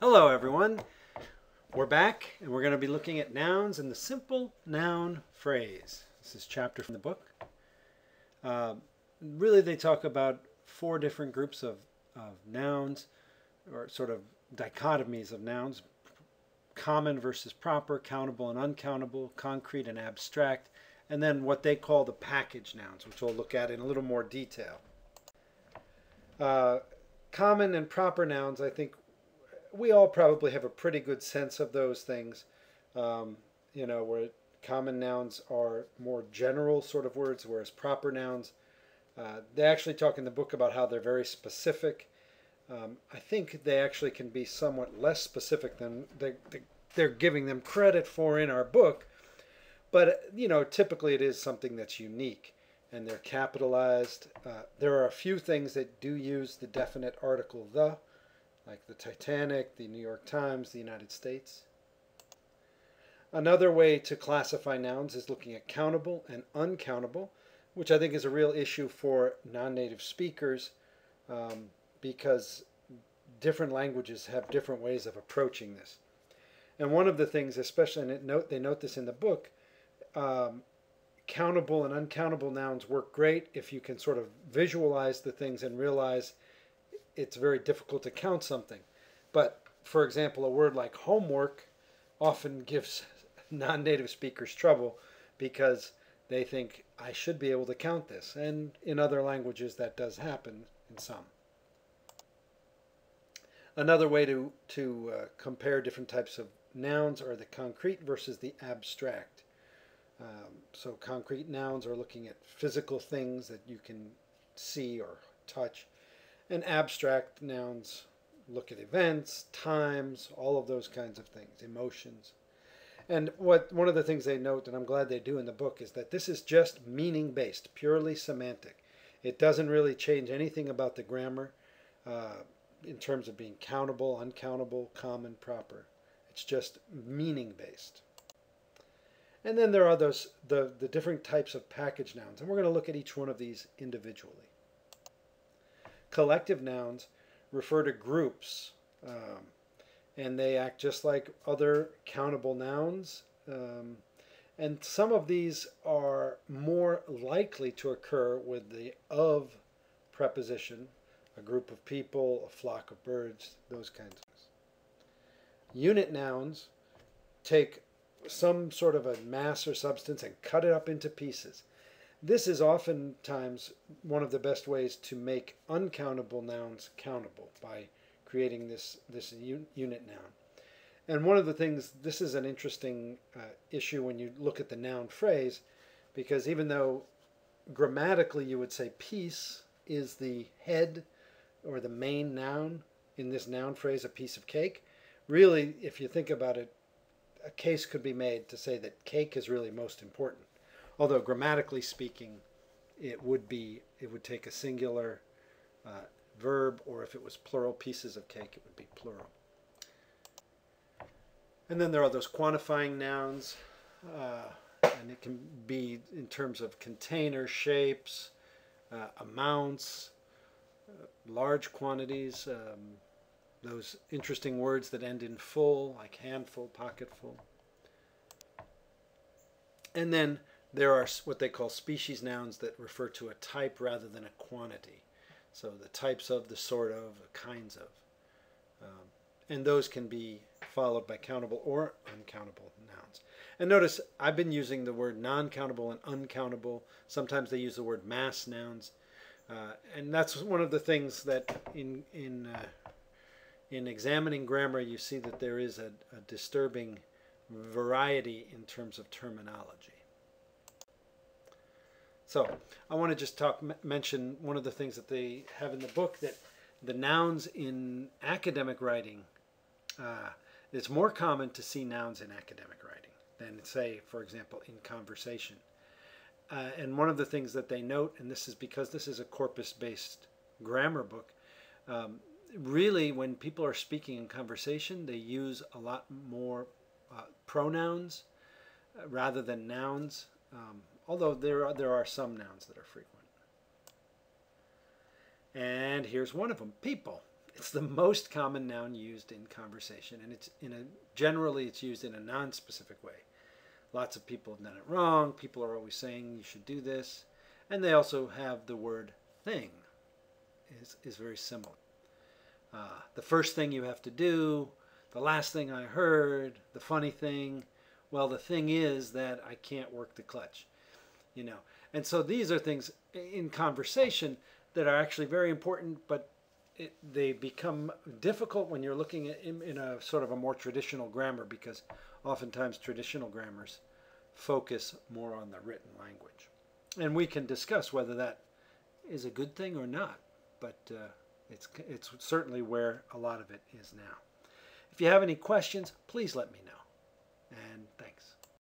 Hello everyone, we're back and we're going to be looking at nouns and the simple noun phrase. This is a chapter from the book. Really they talk about four different groups of nouns, or sort of dichotomies of nouns: common versus proper, countable and uncountable, concrete and abstract, and then what they call the package nouns, which we'll look at in a little more detail. Common and proper nouns, I think we all probably have a pretty good sense of those things. Where common nouns are more general sort of words, whereas proper nouns, they actually talk in the book about how they're very specific. I think they actually can be somewhat less specific than they're giving them credit for in our book. But, typically it is something that's unique, and they're capitalized. There are a few things that do use the definite article the, like the Titanic, the New York Times, the United States. Another way to classify nouns is looking at countable and uncountable, which I think is a real issue for non-native speakers, because different languages have different ways of approaching this. And one of the things, especially, and they note this in the book, countable and uncountable nouns work great if you can sort of visualize the things and realize it's very difficult to count something. But, for example, a word like homework often gives non-native speakers trouble because they think, I should be able to count this. And in other languages that does happen in some. Another way to compare different types of nouns are the concrete versus the abstract. So concrete nouns are looking at physical things that you can see or touch. And abstract nouns look at events, times, all of those kinds of things, emotions. And one of the things they note, and I'm glad they do in the book, is that this is just meaning-based, purely semantic. It doesn't really change anything about the grammar in terms of being countable, uncountable, common, proper. It's just meaning-based. And then there are the different types of package nouns, and we're going to look at each one of these individually. Collective nouns refer to groups, and they act just like other countable nouns. And some of these are more likely to occur with the of preposition, a group of people, a flock of birds, those kinds of things. Unit nouns take some sort of a mass or substance and cut it up into pieces. This is oftentimes one of the best ways to make uncountable nouns countable, by creating this unit noun. And one of the things, this is an interesting issue when you look at the noun phrase, because even though grammatically you would say piece is the head or the main noun in this noun phrase, a piece of cake, really, if you think about it, a case could be made to say that cake is really most important. Although grammatically speaking, it would take a singular verb, or if it was plural pieces of cake, it would be plural. And then there are those quantifying nouns, and it can be in terms of container, shapes, amounts, large quantities, those interesting words that end in full, like handful, pocketful. And then there are what they call species nouns that refer to a type rather than a quantity. So the types of, the sort of, the kinds of. And those can be followed by countable or uncountable nouns. And notice I've been using the word non-countable and uncountable. Sometimes they use the word mass nouns. And that's one of the things that in examining grammar you see that there is a disturbing variety in terms of terminology. So I want to just mention one of the things that they have in the book, that the nouns in academic writing, it's more common to see nouns in academic writing than, say, for example, in conversation. And one of the things that they note, and this is because this is a corpus-based grammar book, really when people are speaking in conversation, they use a lot more pronouns rather than nouns. Although there are some nouns that are frequent. And here's one of them, people. It's the most common noun used in conversation, and generally it's used in a non-specific way. Lots of people have done it wrong. People are always saying you should do this. And they also have the word thing is very similar. The first thing you have to do, the last thing I heard, the funny thing. Well, the thing is that I can't work the clutch, you know. And so these are things in conversation that are actually very important, but they become difficult when you're looking at in a sort of a more traditional grammar, because oftentimes traditional grammars focus more on the written language. And we can discuss whether that is a good thing or not, but it's certainly where a lot of it is now. If you have any questions, please let me know. And thanks.